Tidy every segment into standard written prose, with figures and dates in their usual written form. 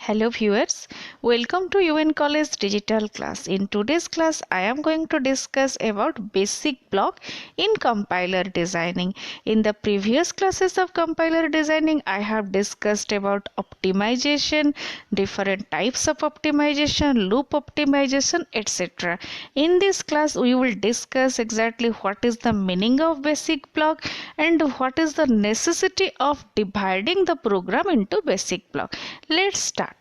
Hello viewers, welcome to UN College Digital Class. In today's class, I am going to discuss about basic block in compiler designing. In the previous classes of compiler designing, I have discussed about optimization, different types of optimization, loop optimization, etc. In this class, we will discuss exactly what is the meaning of basic block and what is the necessity of dividing the program into basic block. Let's start.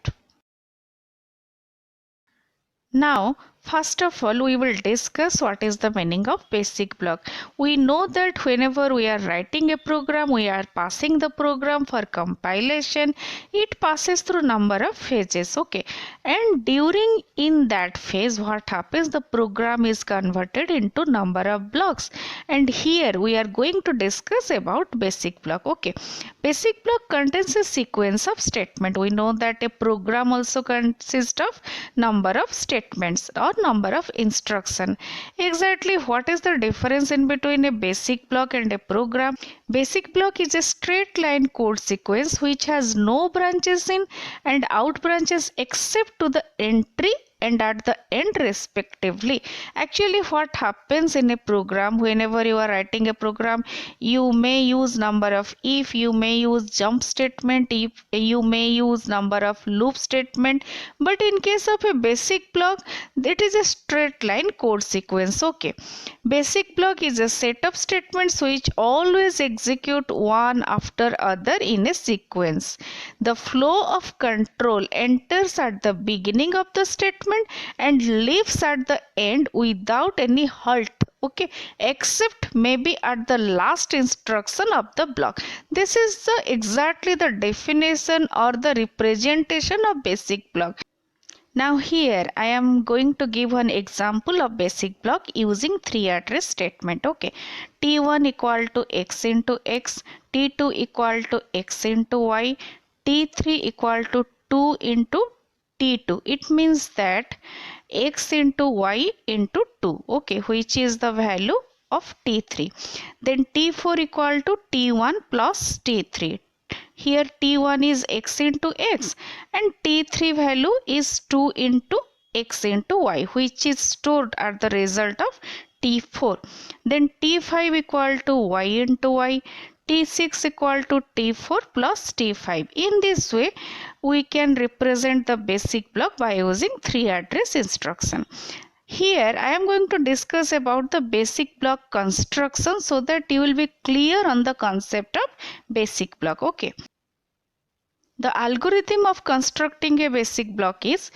Now, first of all, we will discuss what is the meaning of basic block. We know that whenever we are writing a program, we are passing the program for compilation. It passes through number of phases, okay? And during in that phase, what happens? The program is converted into number of blocks. And here we are going to discuss about basic block, okay? Basic block contains a sequence of statement. We know that a program also consists of number of statements or number of instruction. Exactly what is the difference in between a basic block and a program? Basic block is a straight line code sequence which has no branches in and out branches except to the entry and at the end respectively. Actually, what happens in a program, whenever you are writing a program, you may use number of if, you may use jump statement, if you may use number of loop statement, but in case of a basic block, it is a straight line code sequence, okay? Basic block is a set of statements which always execute one after other in a sequence. The flow of control enters at the beginning of the statement and leaves at the end without any halt, okay, except maybe at the last instruction of the block. This is exactly the definition or the representation of basic block. Now here I am going to give one example of basic block using three address statement, okay? T1 equal to x into x, T2 equal to x into y, T3 equal to 2 into T2. It means that x into y into 2, okay, which is the value of T3. Then T4 equal to T1 plus T3. Here T1 is x into x and T3 value is 2 into x into y, which is stored at the result of T4. Then T5 equal to y into y, T6 equal to T4 plus T5. In this way, we can represent the basic block by using three address instruction. Here I am going to discuss about the basic block construction so that you will be clear on the concept of basic block, okay? The algorithm of constructing a basic block is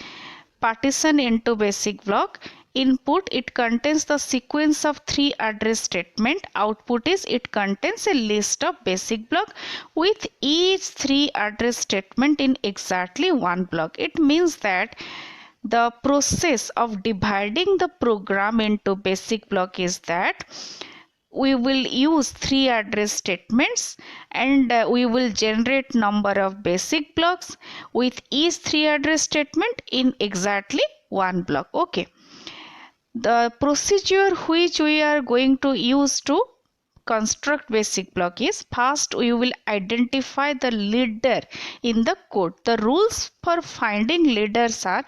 partition into basic block. Input, it contains the sequence of three address statement. Output is it contains a list of basic block with each three address statement in exactly one block. It means that the process of dividing the program into basic block is that we will use three address statements and we will generate number of basic blocks with each three address statement in exactly one block, okay? The procedure which we are going to use to construct basic block is first we will identify the leader in the code. The rules for finding leaders are: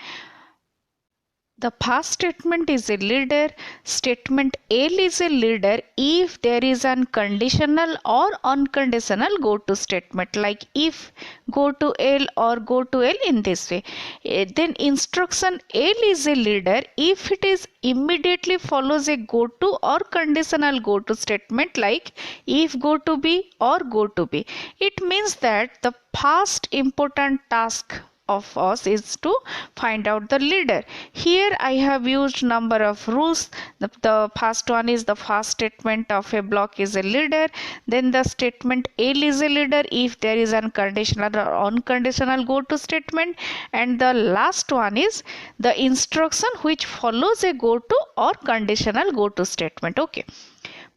the first statement is a leader. Statement L is a leader if there is an conditional or unconditional go to statement, like if go to L or go to L in this way. Then instruction L is a leader if it is immediately follows a go to or conditional go to statement, like if go to B or go to B. It means that the first important task of us is to find out the leader. Here I have used number of rules. The first one is the first statement of a block is a leader. Then the statement L is a leader if there is unconditional or unconditional go to statement. And the last one is the instruction which follows a go to or conditional go to statement, okay?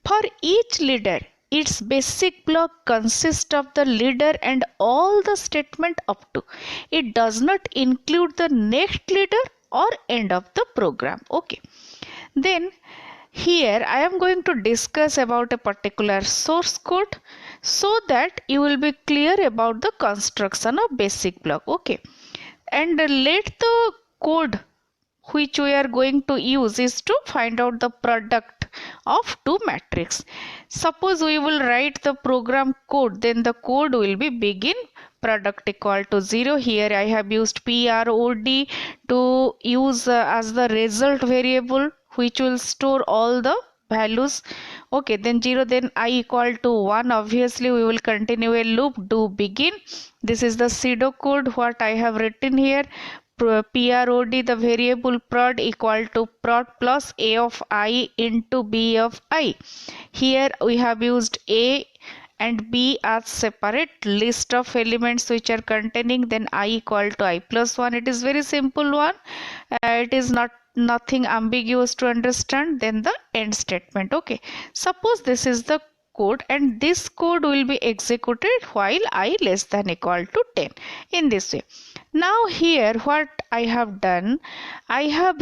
For each leader, its basic block consists of the leader and all the statement up to. It does not include the next leader or end of the program, okay? Then here I am going to discuss about a particular source code so that you will be clear about the construction of basic block, okay? and let the code which we are going to use is to find out the product of two matrix. Suppose we will write the program code, then the code will be begin product equal to 0. Here I have used prod to use as the result variable which will store all the values. Okay, then 0, then I equal to 1. Obviously we will continue a loop, do begin. This is the pseudo code what I have written here. Prod, the variable prod equal to prod plus a of I into b of I. Here we have used a and b as separate list of elements which are containing, then I equal to I plus 1. It is very simple one. It is nothing ambiguous to understand. Then the end statement. Okay, suppose this is the code and this code will be executed while I less than equal to 10 in this way. Now here what I have done, I have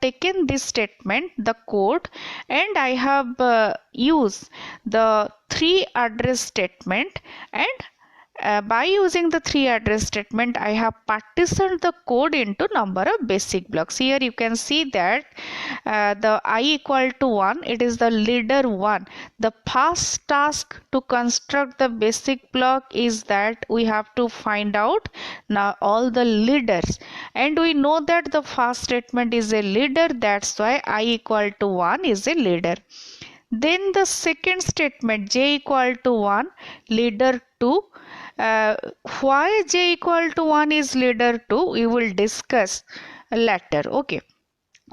taken this statement, the code, and I have used the 3 address statement, and by using the 3 address statement I have partitioned the code into number of basic blocks. Here you can see that the I equal to 1, it is the leader 1. The first task to construct the basic block is that we have to find out now all the leaders, and we know that the first statement is a leader, that's why I equal to 1 is a leader. Then the second statement, j equal to 1, leader 2. Why j equal to 1 is leader 2 we will discuss later. Okay,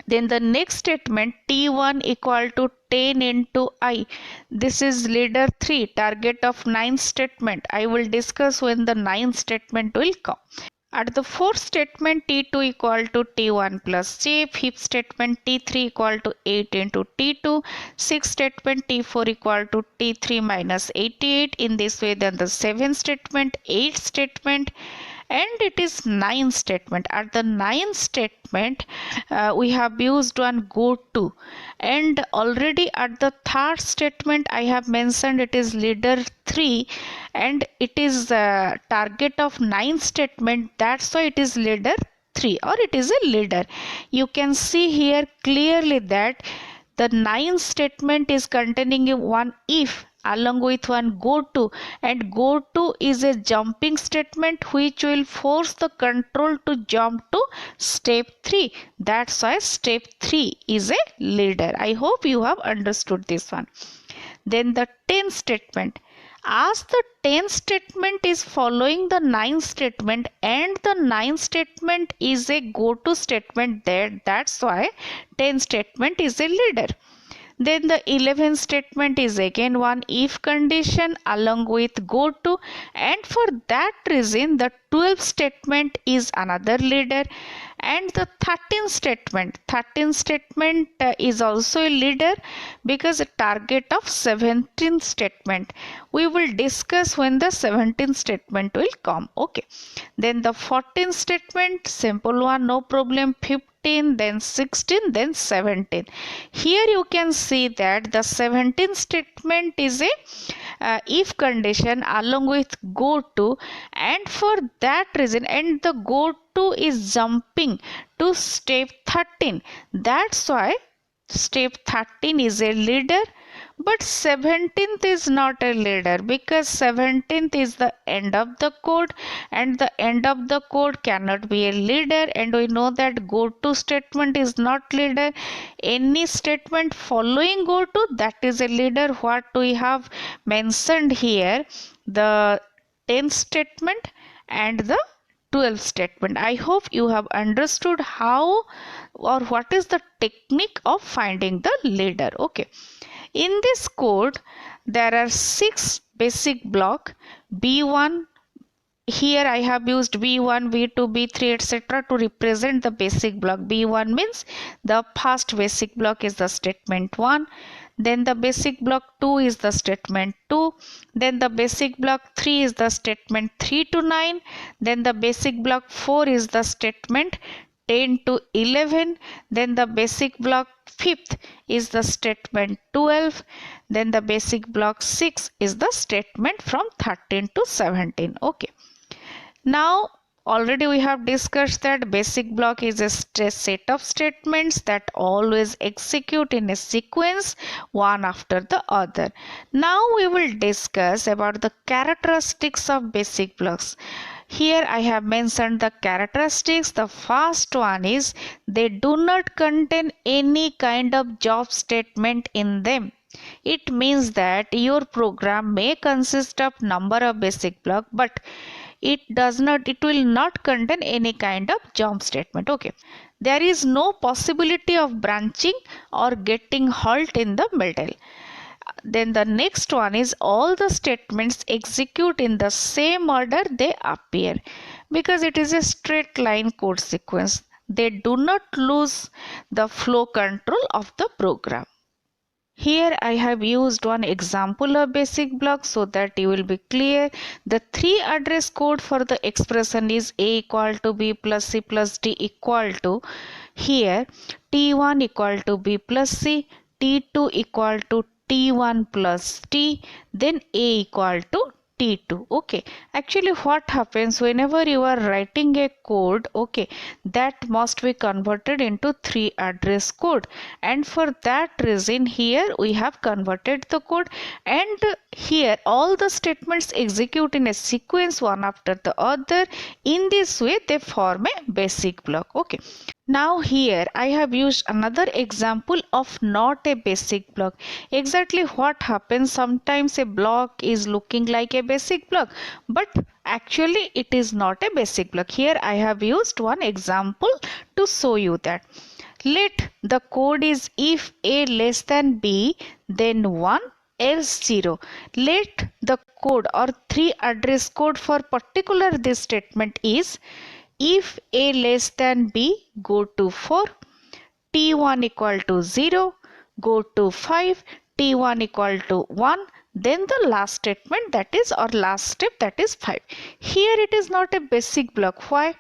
then the next statement, t1 equal to 10 into I, this is leader 3, target of 9th statement. I will discuss when the 9th statement will come. At the fourth statement, t2 equal to t1 plus j, fifth statement t3 equal to 8 into t2, sixth statement t4 equal to t3 minus 88. In this way, then the seventh statement, eighth statement, and it is ninth statement. At the ninth statement, we have used one go to, and already at the third statement I have mentioned it is leader 3, and it is target of ninth statement, that's why it is leader 3, or it is a leader. You can see here clearly that the ninth statement is containing one if along with one go to, and go to is a jumping statement which will force the control to jump to step 3. That's why step 3 is a leader. I hope you have understood this one. Then the 10th statement. As the 10th statement is following the 9th statement and the 9th statement is a go to statement there, that's why 10th statement is a leader. Then the 11th statement is again one if condition along with go to, and for that reason the 12th statement is another leader. And the 13th statement is also a leader because a target of 17th statement. We will discuss when the 17th statement will come. Okay, then the 14th statement, simple one, no problem. 15, then 16, then 17. Here you can see that the 17th statement is a if condition along with go to, and for that reason, and the go to is jumping to step 13, that's why step 13 is a leader. But 17th is not a leader because 17th is the end of the code, and the end of the code cannot be a leader, and we know that go to statement is not leader. Any statement following go to, that is a leader. What we have mentioned here, the 10th statement and the 12th statement. I hope you have understood how or what is the technique of finding the leader. Okay, in this code there are 6 basic block. B1, here I have used B1, B2, B3 etc. to represent the basic block. B1 means the first basic block is the statement 1, then the basic block 2 is the statement 2, then the basic block 3 is the statement 3 to 9, then the basic block 4 is the statement 10 to 11, then the basic block 5th is the statement 12, then the basic block 6 is the statement from 13 to 17. Okay, now Already we have discussed that basic block is a set of statements that always execute in a sequence one after the other. Now we will discuss about the characteristics of basic blocks. Here I have mentioned the characteristics. The first one is they do not contain any kind of job statement in them. It means that your program may consist of number of basic block, but it will not contain any kind of jump statement. Okay, there is no possibility of branching or getting halt in the middle. Then the next one is all the statements execute in the same order they appear, because it is a straight line code sequence. They do not lose the flow control of the program. Here I have used one example of basic block so that you will be clear. The three address code for the expression is A equal to B plus C plus D equal to, here T1 equal to B plus C, T2 equal to T1 plus T, then A equal to T2. Okay, actually what happens whenever you are writing a code, okay, that must be converted into three address code, and for that reason here we have converted the code, and here all the statements execute in a sequence one after the other. In this way they form a basic block. Okay, now here I have used another example of not a basic block. Exactly what happens, sometimes a block is looking like a basic block, but actually it is not a basic block. Here I have used one example to show you that. Let the code is if A less than B, then 1 else 0. Let the code or three address code for particular this statement is if A less than B, go to 4, T1 equal to 0, go to 5, T1 equal to 1, then the last statement, that is, or last step, that is 5. Here it is not a basic block. Why?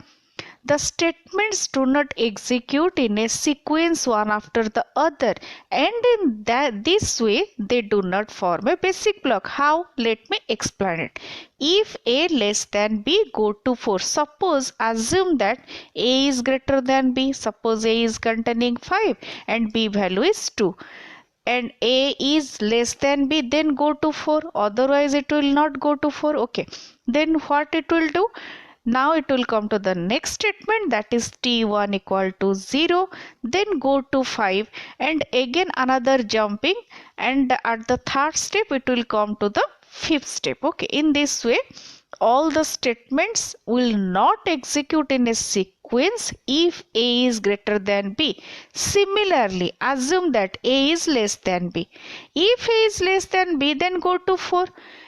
The statements do not execute in a sequence one after the other, and in this way they do not form a basic block. How? Let me explain it. If A less than B, go to 4. Suppose, assume that A is greater than B. Suppose A is containing 5 and B value is 2. And A is less than B, then go to 4. Otherwise it will not go to 4. Okay. Then what it will do? Now it will come to the next statement, that is T1 equal to 0, then go to 5 and again another jumping, and at the third step it will come to the fifth step. Okay, in this way all the statements will not execute in a sequence if A is greater than B. Similarly, assume that A is less than B. If A is less than B, then go to 4.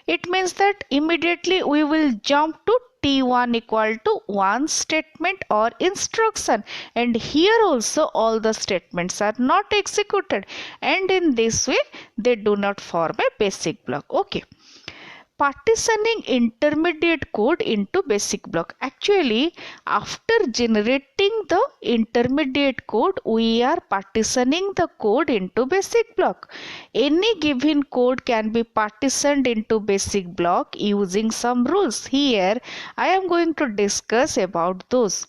It means that immediately we will jump to T1 equal to 1 statement or instruction, and here also all the statements are not executed, and in this way they do not form a basic block. Okay. Partitioning intermediate code into basic block. Actually, after generating the intermediate code, we are partitioning the code into basic block. Any given code can be partitioned into basic block using some rules. Here I am going to discuss about those.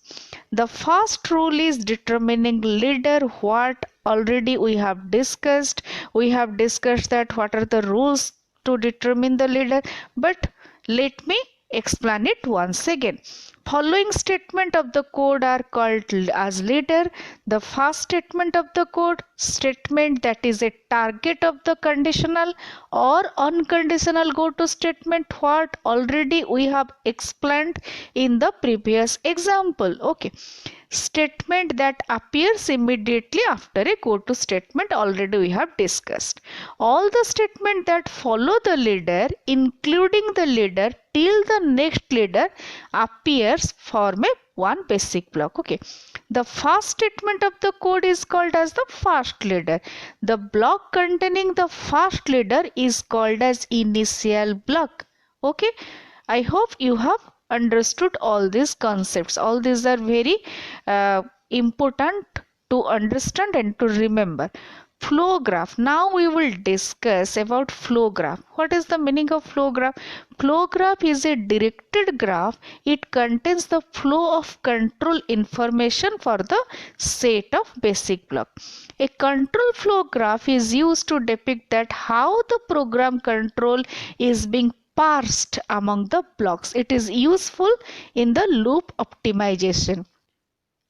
The first rule is determining leader. What already we have discussed. We have discussed that what are the rules to determine the leader, but let me explain it once again. Following statement of the code are called as leader. The first statement of the code, statement that is a target of the conditional or unconditional go to statement, what already we have explained in the previous example. Okay, statement that appears immediately after a go to statement, already we have discussed. All the statement that follow the leader, including the leader till the next leader, appears form a one basic block. Okay, the first statement of the code is called as the first leader. The block containing the first leader is called as initial block. Okay, I hope you have understood all these concepts. All these are very important to understand and to remember. Flow graph. Now we will discuss about flow graph. What is the meaning of flow graph? Flow graph is a directed graph. It contains the flow of control information for the set of basic block. A control flow graph is used to depict that how the program control is being parsed among the blocks. It is useful in the loop optimization.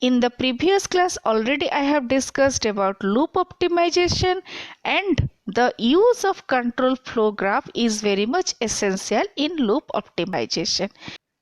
In the previous class already I have discussed about loop optimization, and the use of control flow graph is very much essential in loop optimization.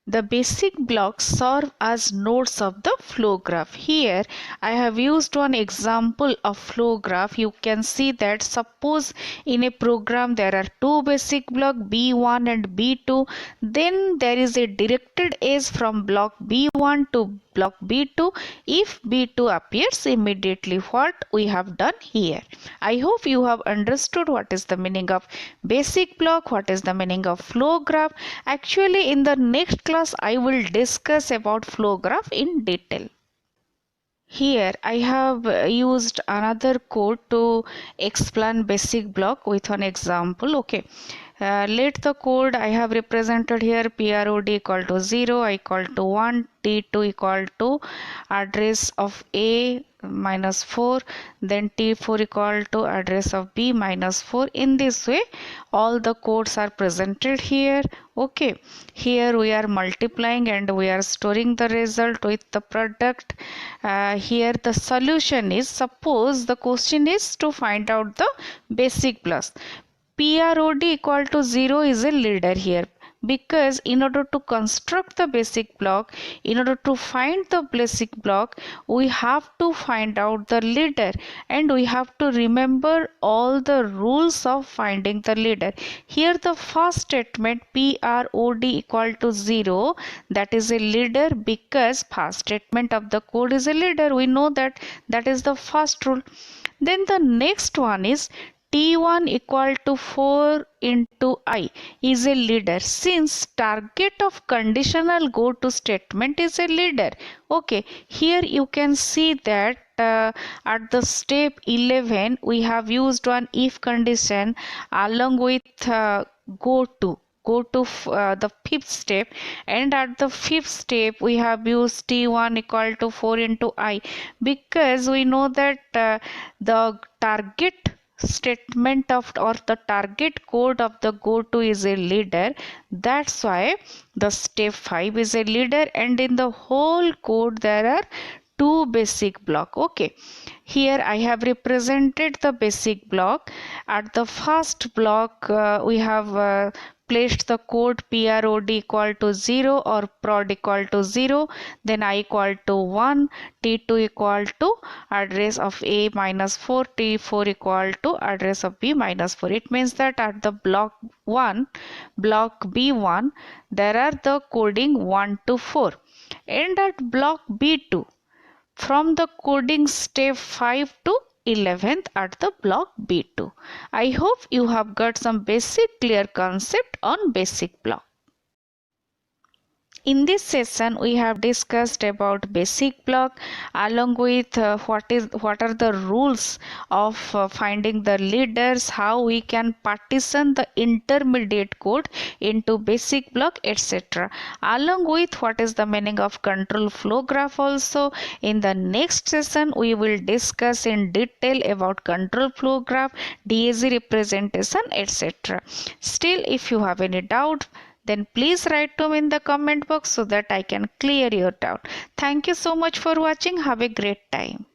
The basic blocks serve as nodes of the flow graph. Here I have used one example of flow graph. You can see that suppose in a program there are two basic blocks B1 and B2. Then there is a directed edge from block B1 to block B2 if B2 appears immediately. What we have done here. I hope you have understood what is the meaning of basic block, what is the meaning of flow graph. Actually in the next class I will discuss about flow graph in detail. Here I have used another code to explain basic block with an example. Okay. Let the code I have represented here prod equal to 0, I equal to 1, t2 equal to address of a minus 4, then t4 equal to address of b minus 4. In this way all the codes are presented here. Okay, here we are multiplying and we are storing the result with the product. Here the solution is, suppose the question is to find out the basic plus. PROD equal to 0 is a leader here, because in order to construct the basic block, in order to find the basic block, we have to find out the leader and we have to remember all the rules of finding the leader. Here the first statement PROD equal to 0, that is a leader because first statement of the code is a leader. We know that that is the first rule. Then the next one is T1 equal to 4 into I is a leader, since target of conditional go to statement is a leader. Okay, here you can see that at the step 11 we have used one if condition along with go to the fifth step, and at the fifth step we have used t1 equal to 4 into I, because we know that the target statement of or the target code of the go to is a leader. That's why the step 5 is a leader, and in the whole code there are two basic block. Okay, here I have represented the basic block. At the first block we have placed the code prod equal to 0 or prod equal to 0, then I equal to 1, t2 equal to address of a minus 4, t4 equal to address of b minus 4. It means that at the block b1 there are the coding 1 to 4, and at block b2 from the coding step 5 to 11th at the block B2. I hope you have got some basic clear concept on basic block. In this session we have discussed about basic block along with what are the rules of finding the leaders, how we can partition the intermediate code into basic block, etc. Along with what is the meaning of control flow graph also. In the next session we will discuss in detail about control flow graph, DAG representation, etc. Still, if you have any doubt, then please write to me in the comment box so that I can clear your doubt. Thank you so much for watching. Have a great time.